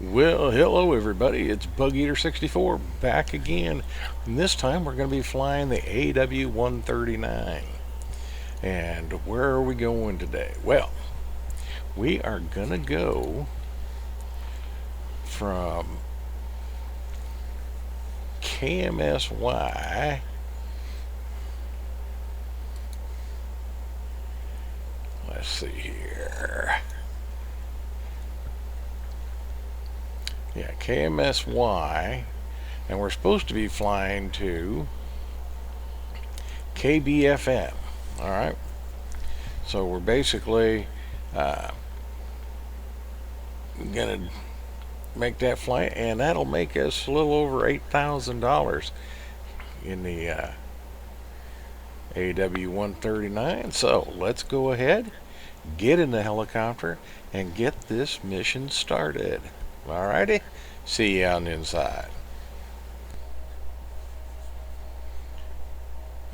Well, hello everybody. It's Bug Eater 64 back again. And this time we're going to be flying the AW139. And where are we going today? Well, we are going to go from KMSY. Let's see here. Yeah, KMSY, and we're supposed to be flying to KBFM. All right, so we're basically gonna make that flight, and that'll make us a little over $8,000 in the AW139. So let's go ahead, get in the helicopter, and get this mission started. Alrighty, see you on the inside.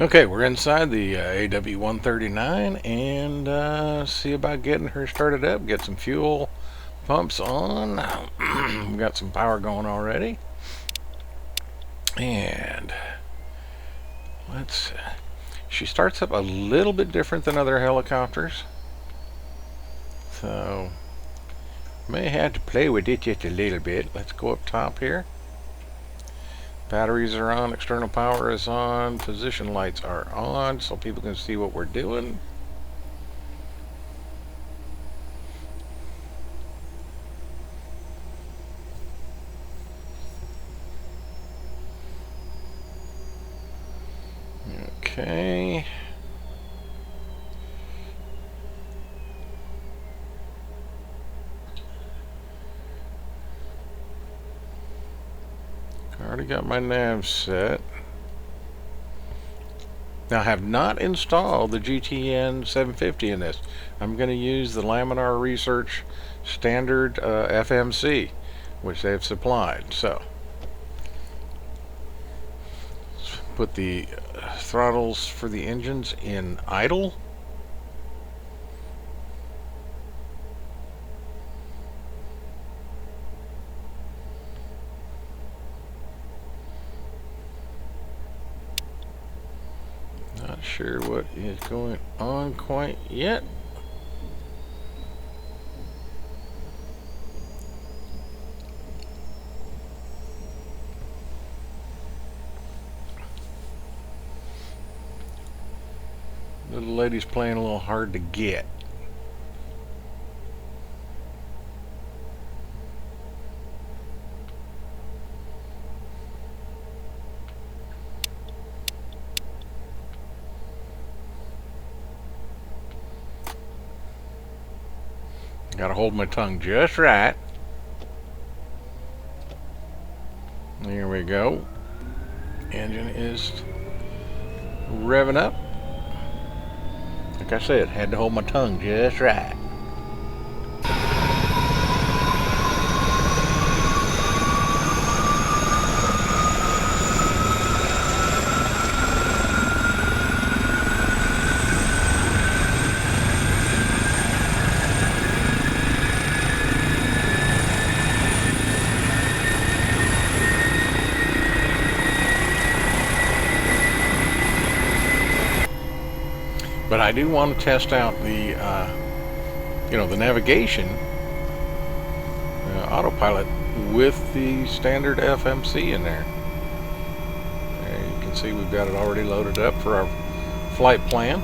Okay, we're inside the AW139 and see about getting her started up, get some fuel pumps on. We've got some power going already. And she starts up a little bit different than other helicopters. So may have to play with it just a little bit. Let's go up top here. Batteries are on, external power is on, position lights are on so people can see what we're doing. Okay. Already got my nav set. Now, I have not installed the GTN 750 in this. I'm going to use the Laminar Research standard FMC, which they've supplied. So, let's put the throttles for the engines in idle. Not sure what is going on quite yet. Little lady's playing a little hard to get. Gotta hold my tongue just right. There we go. Engine is revving up. Like I said, had to hold my tongue just right. But I do want to test out the, the navigation autopilot with the standard FMC in there. There you can see we've got it already loaded up for our flight plan.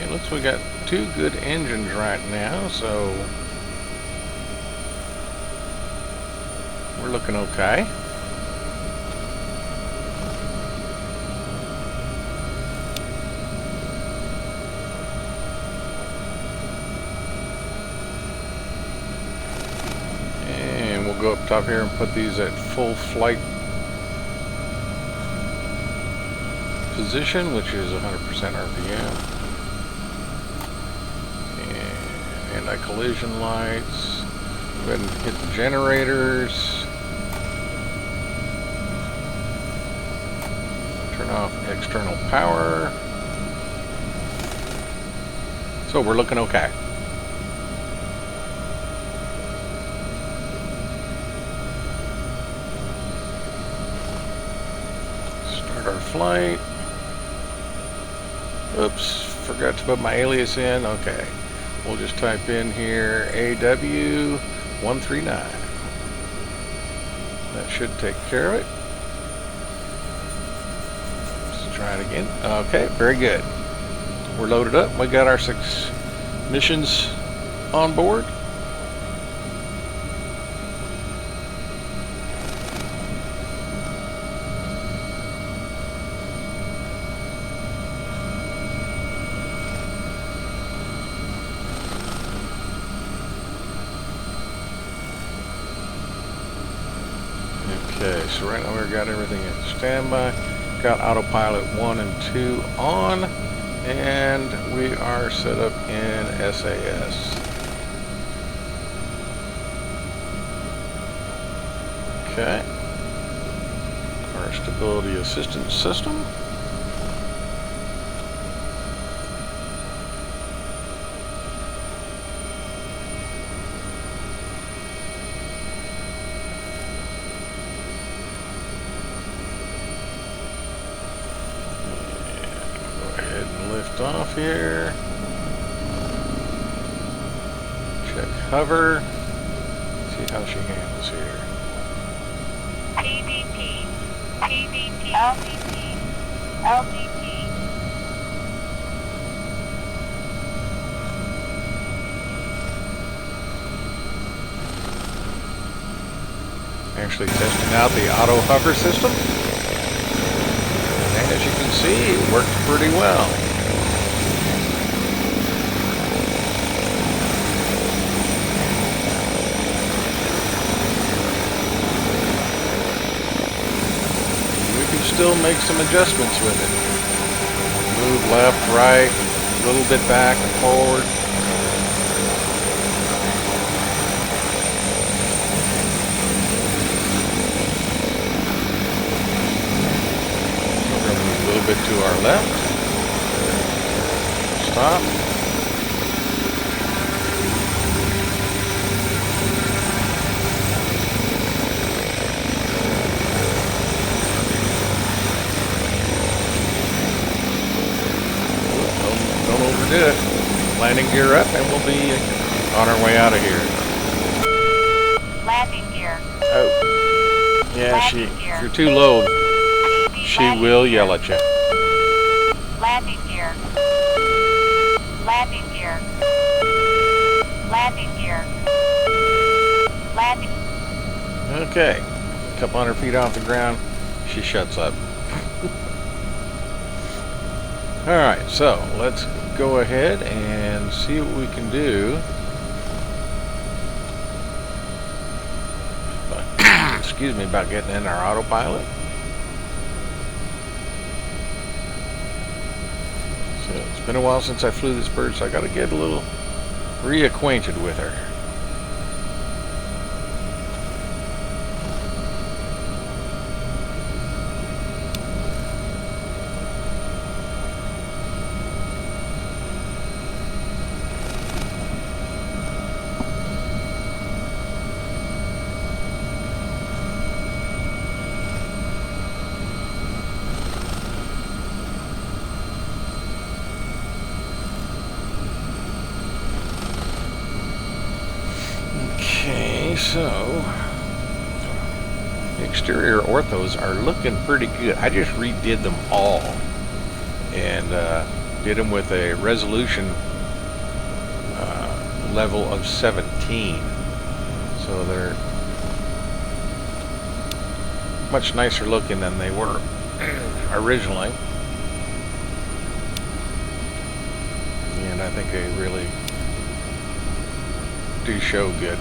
Looks we got two good engines right now, so we're looking okay. And we'll go up stop here and put these at full flight position, which is 100% RPM. And anti-collision lights. Go ahead and hit the generators. Turn off external power. So we're looking okay. Start our flight. Oops, forgot to put my alias in. Okay, we'll just type in here AW139. That should take care of it. Let's try it again. Okay, very good. We're loaded up. We got our 6 missions on board. Okay, so right now we've got everything in standby. Got autopilot 1 and 2 on, and we are set up in SAS. Okay. Our stability assistance system. Off here. Check hover. See how she handles here. PDP, PDP, LDP, LDP. Actually testing out the auto hover system. And as you can see, it works pretty well. Still make some adjustments with it. Move left, right, a little bit back and forward. So we're going to move a little bit to our left. Stop. Do it. Landing gear up, and we'll be on our way out of here. Landing gear. Oh, yeah. If you're too low, she will yell at you. Landing gear. Landing gear. Landing gear. Landing. Okay, a couple hundred feet off the ground, she shuts up. All right, so let's go ahead and see what we can do. Excuse me about getting in our autopilot. So it's been a while since I flew this bird, so I got to get a little reacquainted with her. Okay, so the exterior orthos are looking pretty good. I just redid them all and did them with a resolution level of 17. So they're much nicer looking than they were originally. And I think they really do show good.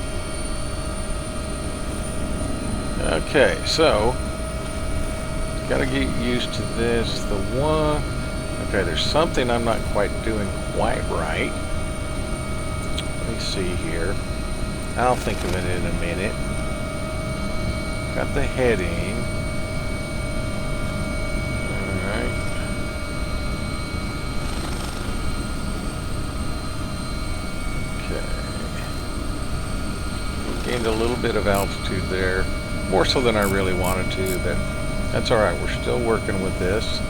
Okay, so gotta get used to this. The one, okay, there's something I'm not quite doing quite right. Let me see here. I'll think of it in a minute. Got the heading. Alright. Okay. Gained a little bit of altitude there. More so than I really wanted to, but that's alright. We're still working with this.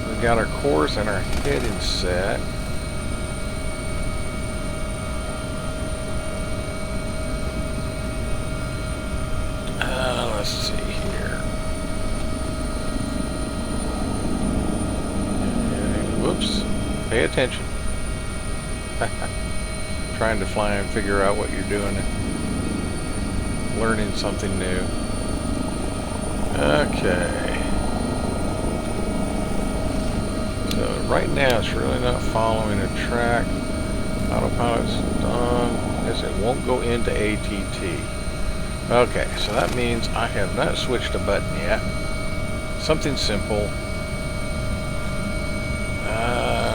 We got our course and our heading set. Let's see here. Whoops. Pay attention. Trying to fly and figure out what you're doing. Learning something new. Okay. So right now it's really not following a track. Autopilot's done. I guess it won't go into ATT. Okay, so that means I have not switched a button yet. Something simple.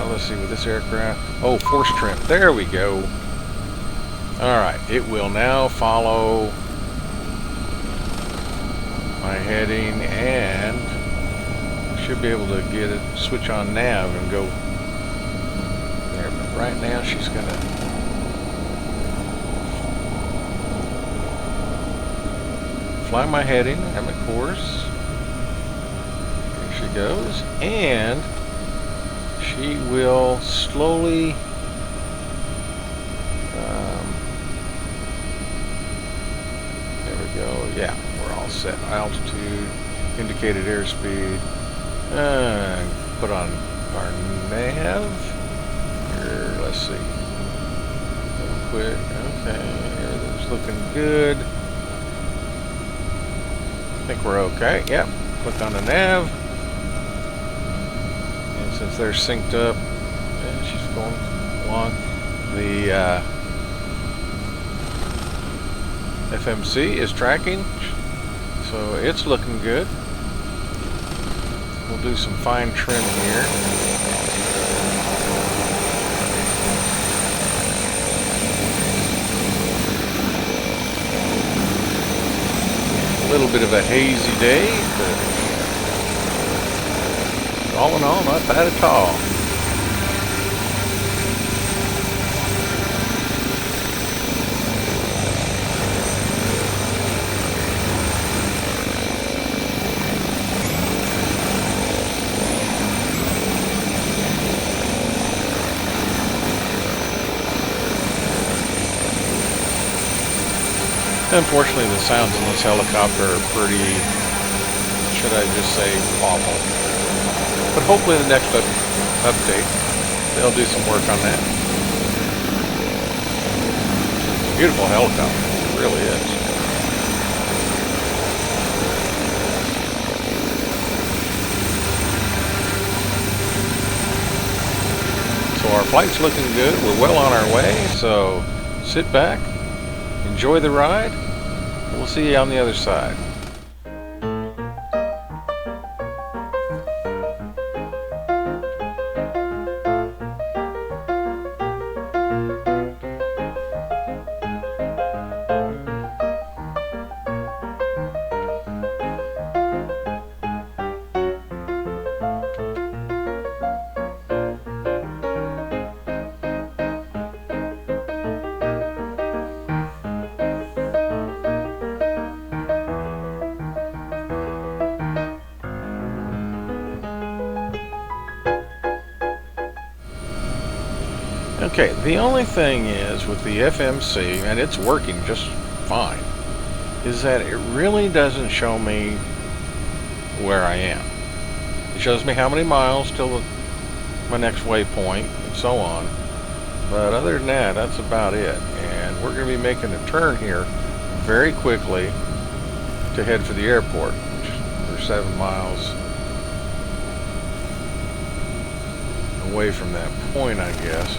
Let's see, with this aircraft. Oh, force trim. There we go. Alright, it will now follow my heading and should be able to get it, switch on nav and go there. But right now she's going to fly my heading and my course. Here she goes, and she will slowly there we go. Yeah, we're all set. Altitude, indicated airspeed, put on our nav here. Let's see, real quick. Okay, everything's looking good. I think we're okay. Yep. Click on the nav. And since they're synced up, and she's going along, the FMC is tracking, so it's looking good. We'll do some fine trim here. A little bit of a hazy day, but all in all, not bad at all. Unfortunately, the sounds in this helicopter are pretty, should I just say, awful. But hopefully the next update, they'll do some work on that. It's a beautiful helicopter, it really is. So our flight's looking good, we're well on our way, so sit back, enjoy the ride. We'll see you on the other side. Okay, the only thing is with the FMC, and it's working just fine, is that it really doesn't show me where I am. It shows me how many miles till my next waypoint and so on. But other than that, that's about it. And we're going to be making a turn here very quickly to head for the airport, which we're 7 miles away from that point, I guess.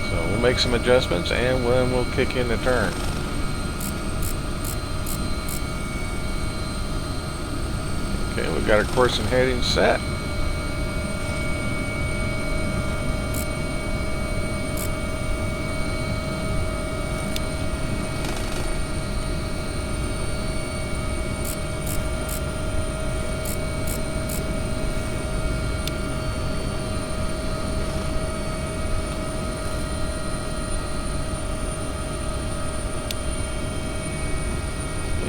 So make some adjustments, and then we'll kick in the turn. Okay, we've got our course and heading set.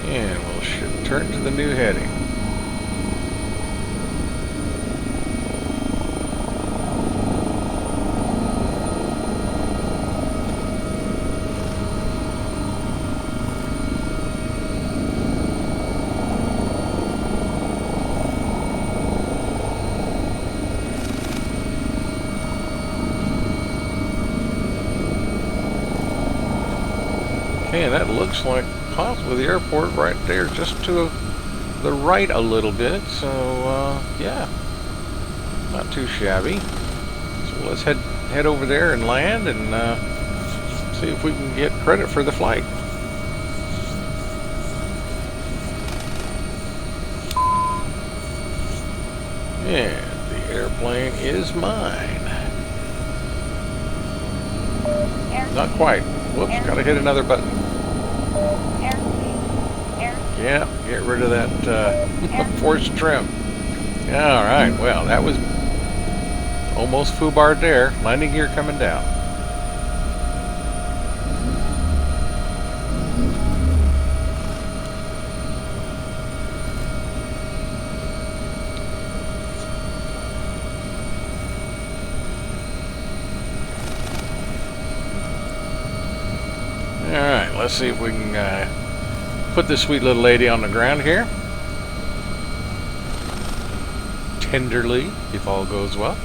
And we'll turn to the new heading. Okay, that looks like possibly the airport right there, just to the right a little bit. So yeah, not too shabby. So let's head over there and land and see if we can get credit for the flight. And the airplane is mine. Not quite. Whoops, gotta hit another button. Yeah, get rid of that forced trim. Alright, well, that was almost foobarred there. Landing gear coming down. Alright, let's see if we can put this sweet little lady on the ground here. Tenderly, if all goes well.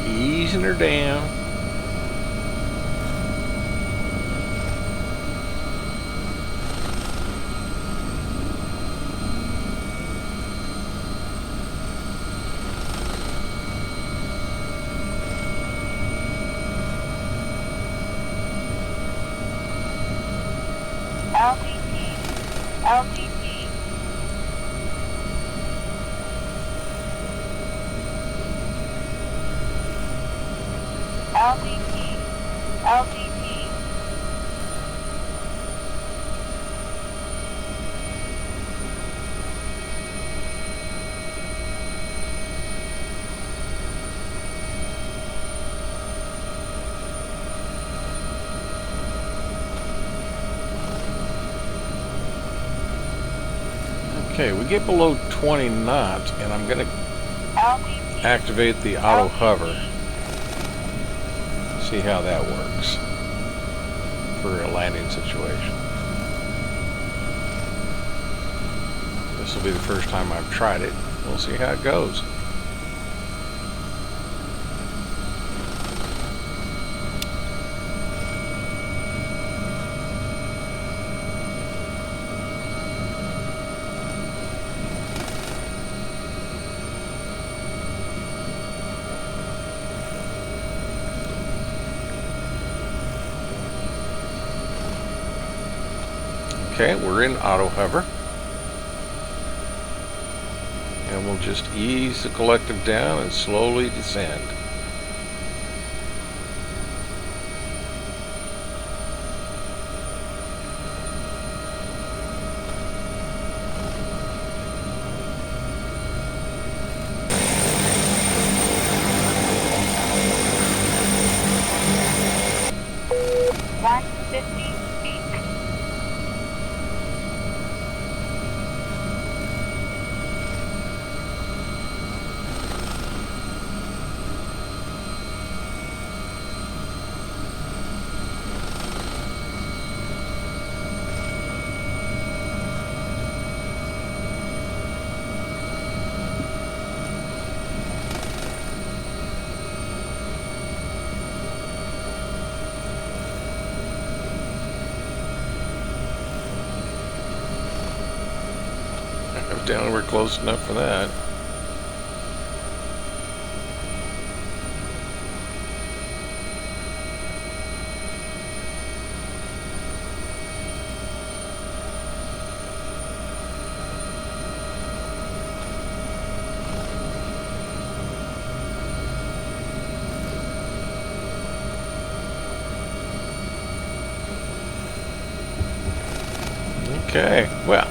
Easing her down. LTT. Okay, we get below 20 knots, and I'm going to activate the auto hover. See how that works for a landing situation. This will be the first time I've tried it. We'll see how it goes. Okay, we're in auto hover. And we'll just ease the collective down and slowly descend. touchdown. We're close enough for that. Okay, well,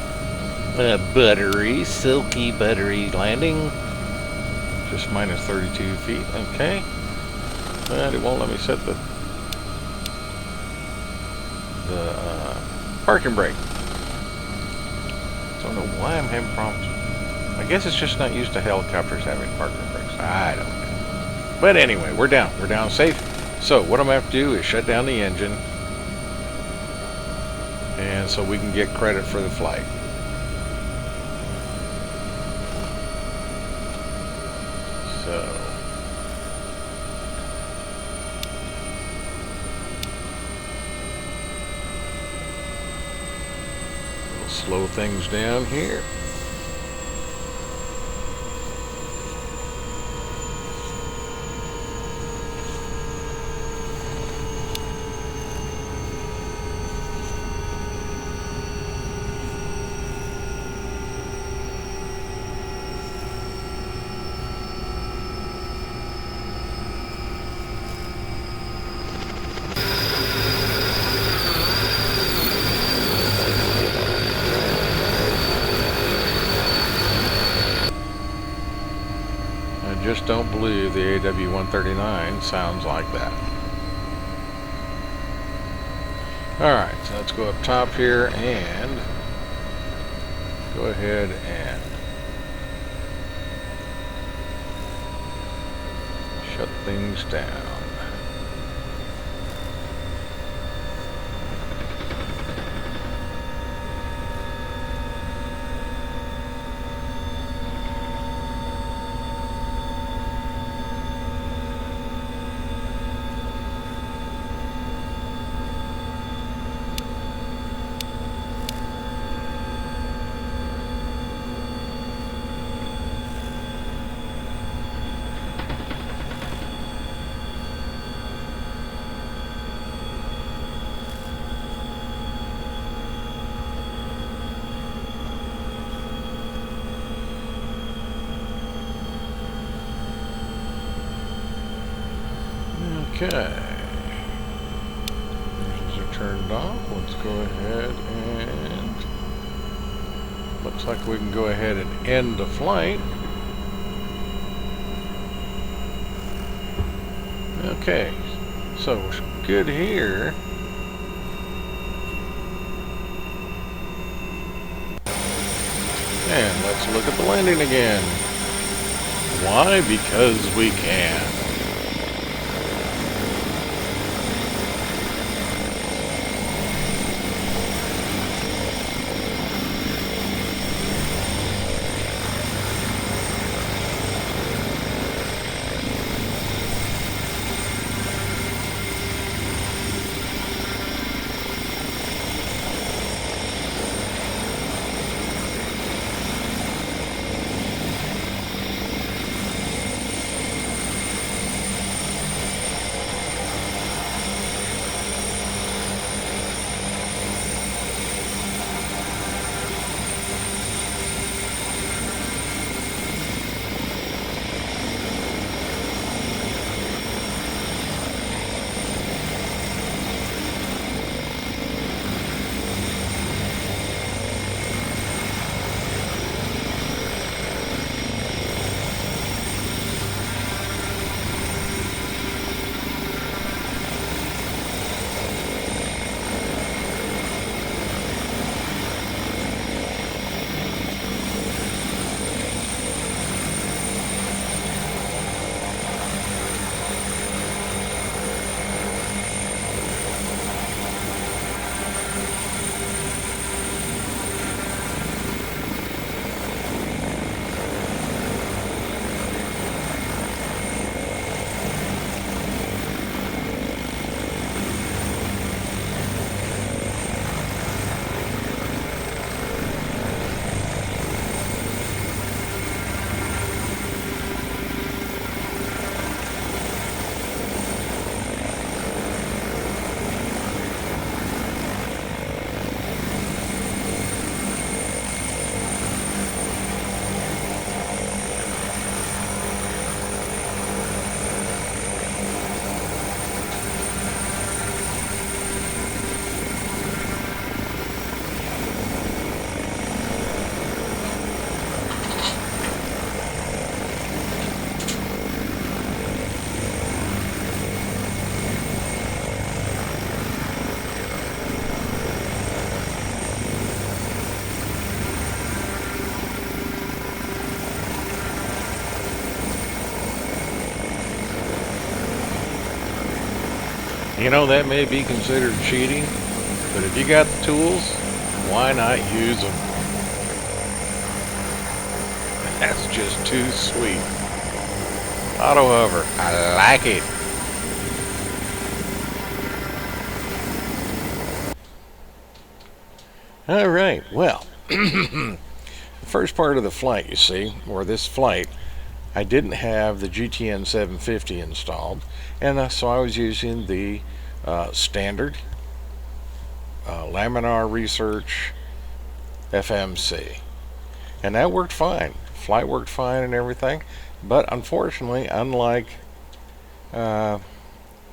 buttery, silky buttery landing. Just minus 32 feet, okay. But it won't let me set the parking brake. Don't know why I'm having problems. I guess it's just not used to helicopters having parking brakes. I don't know. But anyway, we're down. We're down safe. So what I'm going to have to do is shut down the engine. And so we can get credit for the flight. So we'll slow things down here. Just don't believe the AW139 sounds like that. Alright, so let's go up top here and go ahead and shut things down. Okay, engines are turned off. Let's go ahead and looks like we can go ahead and end the flight. Okay, so we're good here. And let's look at the landing again. Why? Because we can. You know, that may be considered cheating, but if you got the tools, why not use them? That's just too sweet. Auto hover, I like it. All right, well, the first part of the flight, you see, or this flight, I didn't have the GTN 750 installed, and so I was using the standard Laminar Research FMC, and that worked fine. Flight worked fine and everything, but unfortunately, unlike the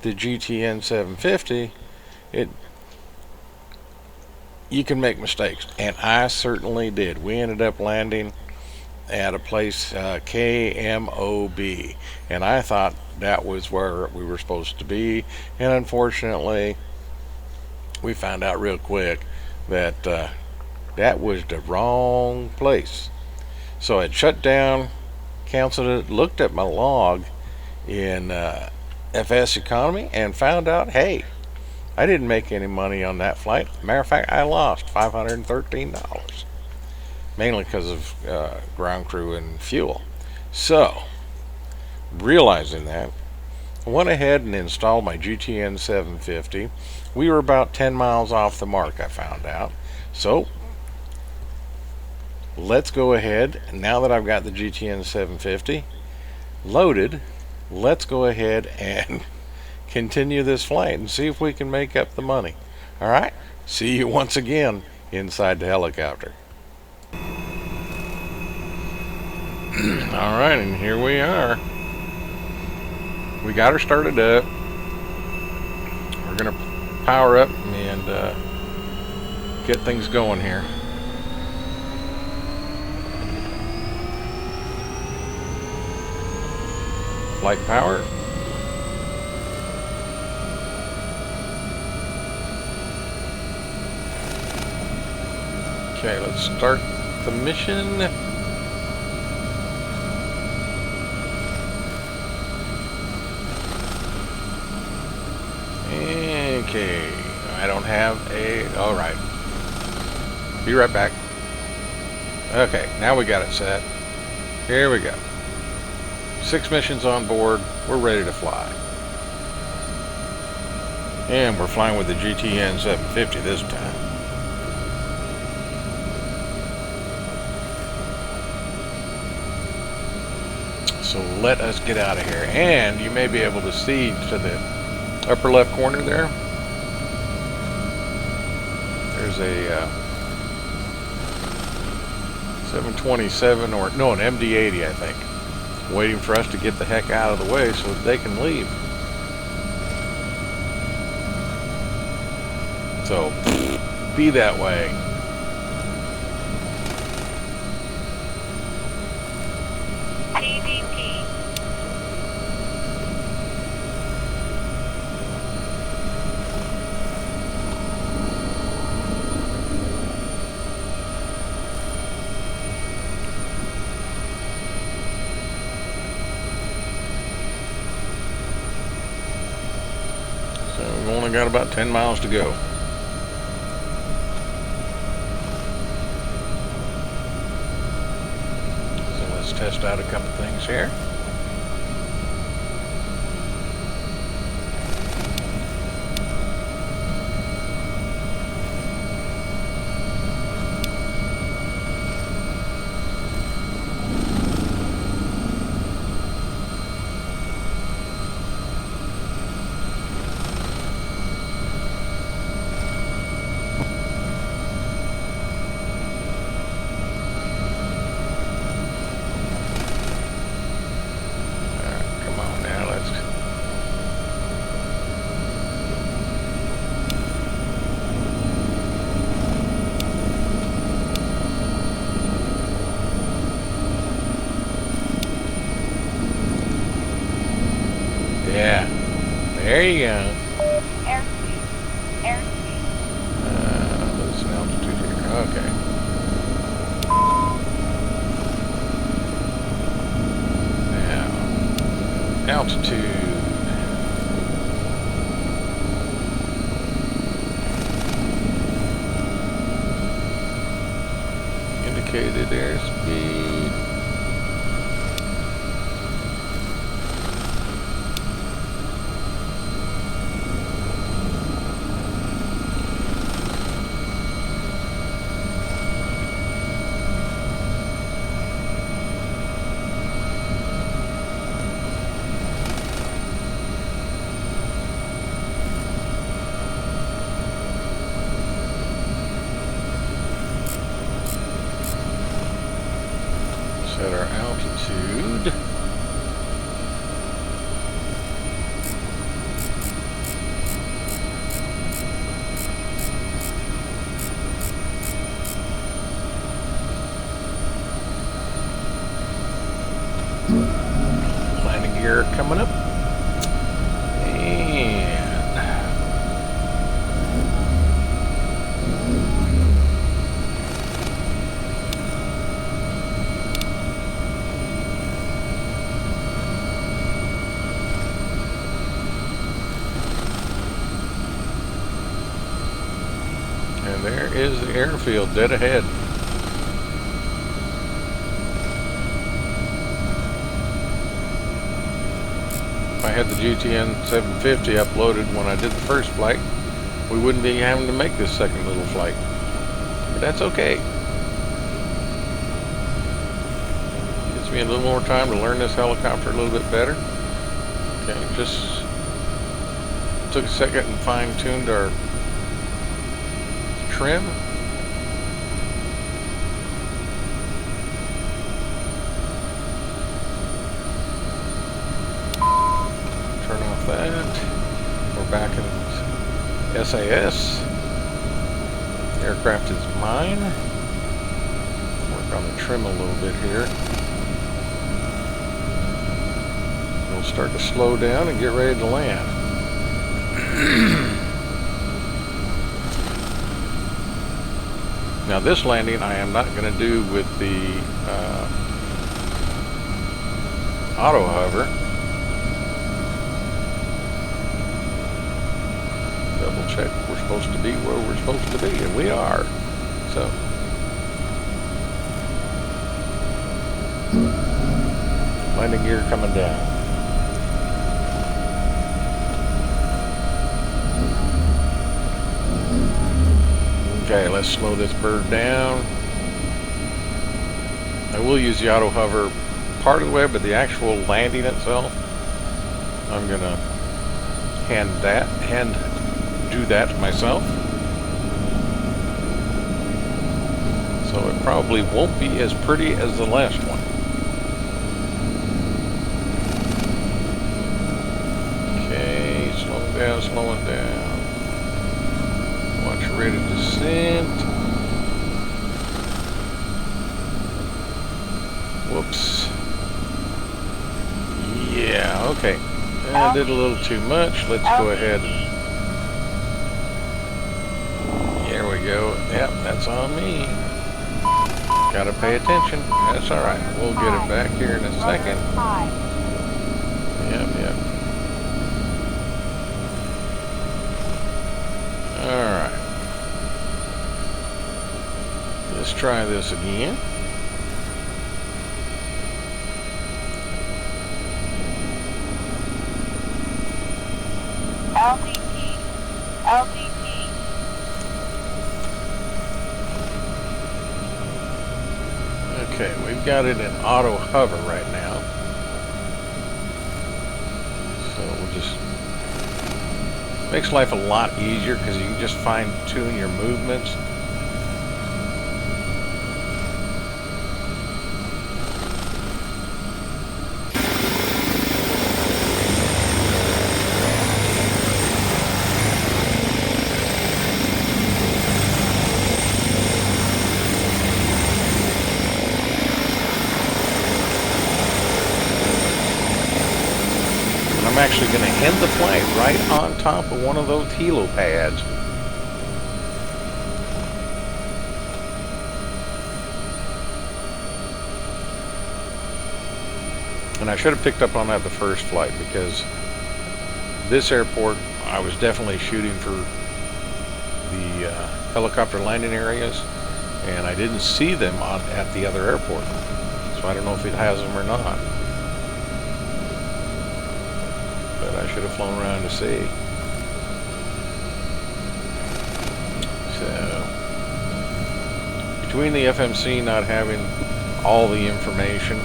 GTN 750, you can make mistakes, and I certainly did. We ended up landing at a place KMOB, and I thought that was where we were supposed to be, and unfortunately we found out real quick that that was the wrong place. So it shut down, canceled it, looked at my log in FS Economy, and found out, hey, I didn't make any money on that flight. Matter of fact, I lost $513, mainly because of ground crew and fuel. So, realizing that, I went ahead and installed my GTN 750. We were about 10 miles off the mark, I found out. So, let's go ahead, now that I've got the GTN 750 loaded, let's go ahead and continue this flight and see if we can make up the money. All right, see you once again inside the helicopter. All right, and here we are. We got her started up. We're gonna power up and get things going here. Flight power. Okay, let's start the mission. Okay, I don't have a, all right. Be right back. Okay, now we got it set. Here we go. 6 missions on board. We're ready to fly. And we're flying with the GTN 750 this time. So let us get out of here. And you may be able to see to the upper left corner there. There's a 727 or no, an MD-80, I think, waiting for us to get the heck out of the way so that they can leave. So be that way. PVP. So we've only got about 10 miles to go. So let's test out a couple things here. Come on now, let's. Yeah, there you go. Airspeed. Airspeed. There's an altitude here. Okay. Now, altitude. Set our altitude. Landing gear coming up. And there is the airfield dead ahead. If I had the GTN 750 uploaded when I did the first flight, we wouldn't be having to make this second little flight. But that's okay. Gives me a little more time to learn this helicopter a little bit better. Okay, just took a second and fine-tuned our trim. Turn off that. We're back in SAS. Aircraft is mine. Work on the trim a little bit here. We'll start to slow down and get ready to land. Now this landing I am not going to do with the auto hover. Double check we're supposed to be where we're supposed to be, and we are. So landing gear coming down. Okay, let's slow this bird down. I will use the auto hover part of the way, but the actual landing itself, I'm gonna do that myself. So it probably won't be as pretty as the last one. Okay, slowing down. Watch rate of descent. Whoops. Yeah, okay. I did a little too much. Let's go ahead. There we go. Yep, that's on me. Gotta pay attention. That's alright. We'll get it back here in a second. Yep. Alright. Let's try this again. LDT. Okay, we've got it in auto hover right now. So we'll just makes life a lot easier because you can just fine tune your movements. I'm actually going to end the flight right on top of one of those helo pads. And I should have picked up on that the first flight, because this airport I was definitely shooting for the helicopter landing areas, and I didn't see them at the other airport. So I don't know if it has them or not. But I should have flown around to see. So, between the FMC not having all the information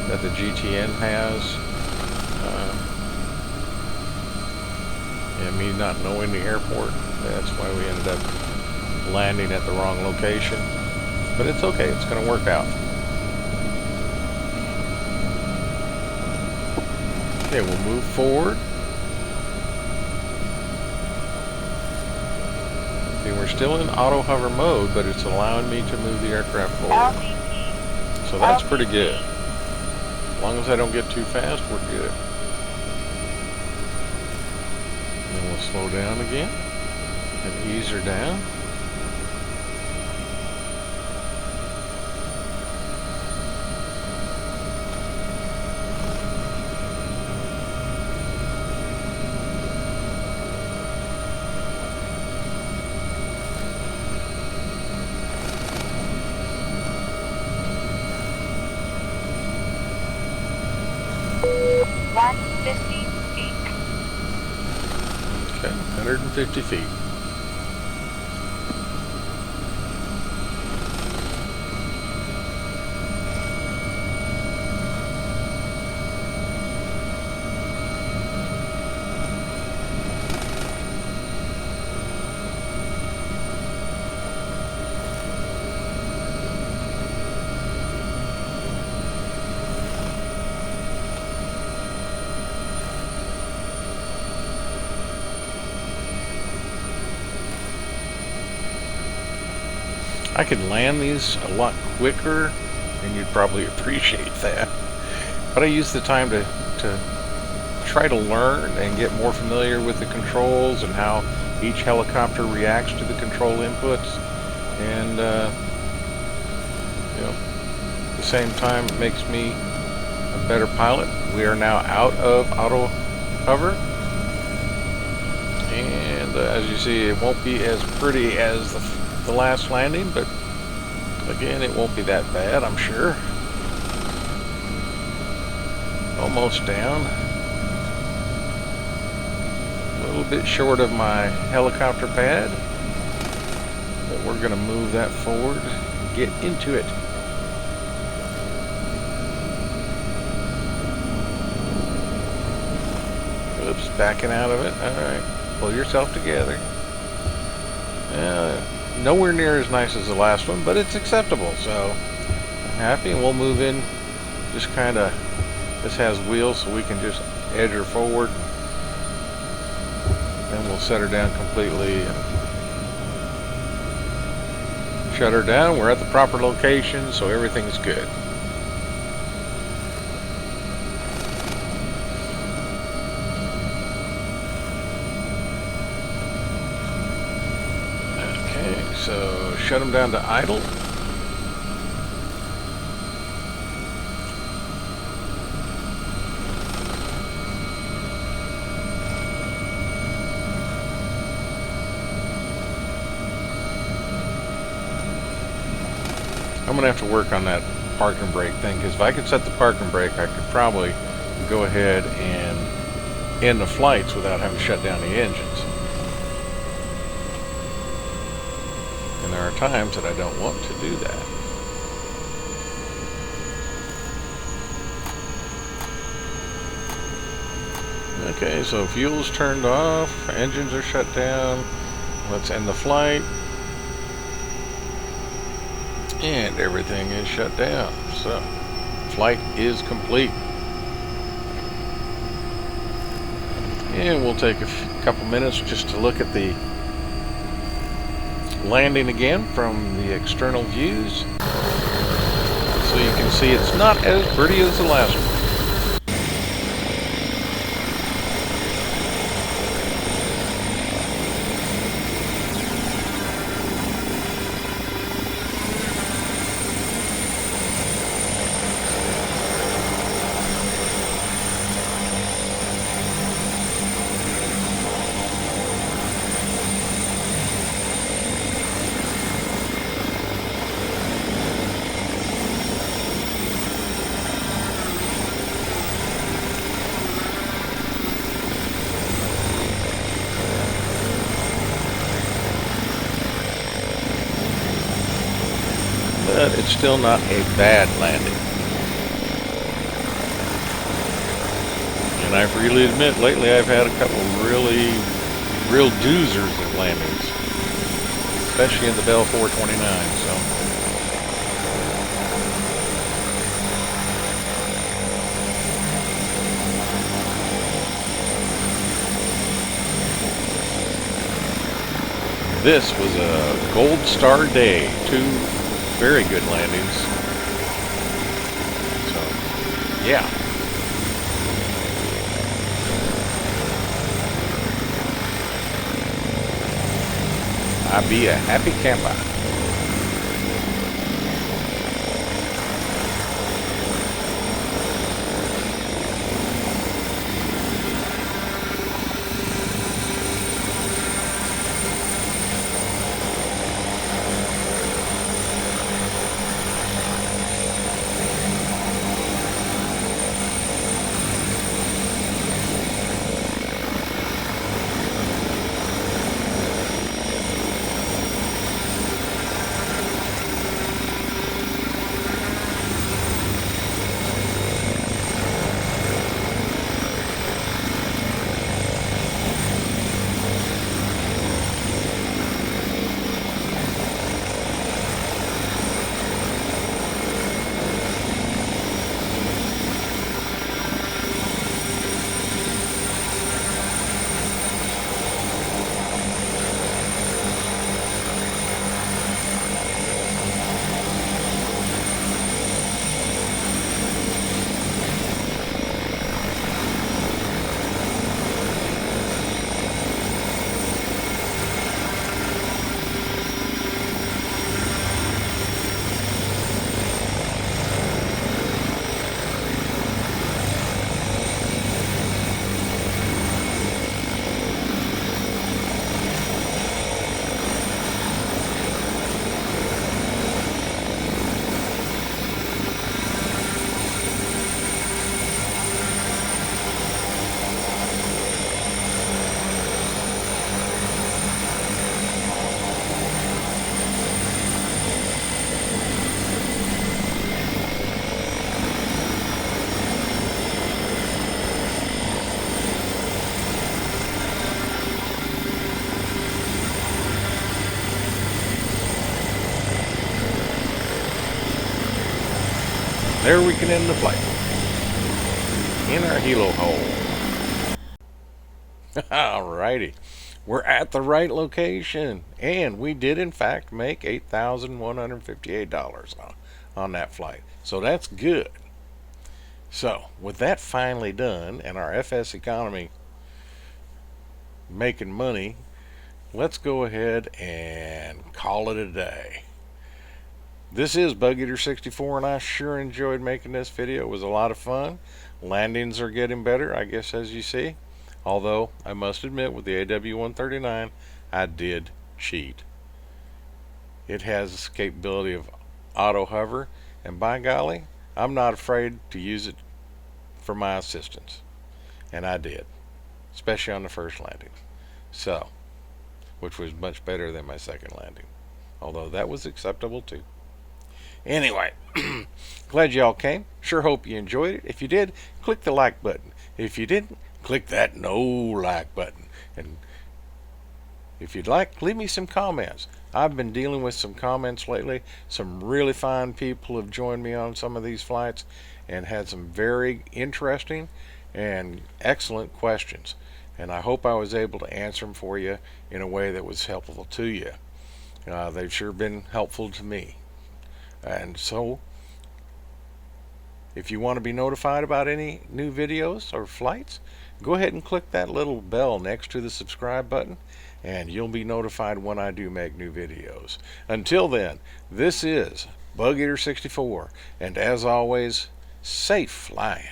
that the GTN has, and me not knowing the airport, that's why we ended up landing at the wrong location. But it's okay, it's going to work out. Okay, we'll move forward. See, we're still in auto hover mode, but it's allowing me to move the aircraft forward. LVP. So that's pretty good. As long as I don't get too fast, we're good. Then we'll slow down again and ease her down. Okay, 150 feet. I could land these a lot quicker, and you'd probably appreciate that. But I use the time to try to learn and get more familiar with the controls and how each helicopter reacts to the control inputs. And, you know, at the same time, it makes me a better pilot. We are now out of auto hover. And as you see, it won't be as pretty as the last landing, but again, it won't be that bad, I'm sure. Almost down. A little bit short of my helicopter pad, but we're going to move that forward and get into it. Oops, backing out of it. Alright, pull yourself together. Nowhere near as nice as the last one, but it's acceptable, so I'm happy, and we'll move in. Just kind of, this has wheels, so we can just edge her forward. Then we'll set her down completely and shut her down. We're at the proper location, so everything's good. So shut them down to idle. I'm gonna have to work on that park and brake thing, because if I could set the park and brake, I could probably go ahead and end the flights without having to shut down the engines. And there are times that I don't want to do that. Okay, so fuel's turned off, engines are shut down. Let's end the flight. And everything is shut down. So, flight is complete. And we'll take a couple minutes just to look at the landing again from the external views, so you can see it's not as pretty as the last one. But it's still not a bad landing. And I freely admit, lately I've had a couple real doozers of landings, especially in the Bell 429. So. This was a gold star day. 2 very good landings. So, yeah. I be a happy camper. There we can end the flight. In our helo hole. Alrighty. We're at the right location. And we did in fact make $8,158 on that flight. So that's good. So with that finally done and our FS economy making money, let's go ahead and call it a day. This is Bug Eater 64, and I sure enjoyed making this video. It was a lot of fun. Landings are getting better, I guess, as you see. Although, I must admit, with the AW139, I did cheat. It has this capability of auto hover, and by golly, I'm not afraid to use it for my assistance. And I did, especially on the first landing. So, which was much better than my second landing. Although that was acceptable too. Anyway, glad y'all came. Sure hope you enjoyed it. If you did, click the like button. If you didn't, click that no like button. And if you'd like, leave me some comments. I've been dealing with some comments lately. Some really fine people have joined me on some of these flights and had some very interesting and excellent questions. And I hope I was able to answer them for you in a way that was helpful to you. They've sure been helpful to me. And so, if you want to be notified about any new videos or flights, go ahead and click that little bell next to the subscribe button, and you'll be notified when I do make new videos. Until then, this is Bug Eater 64, and as always, safe flying.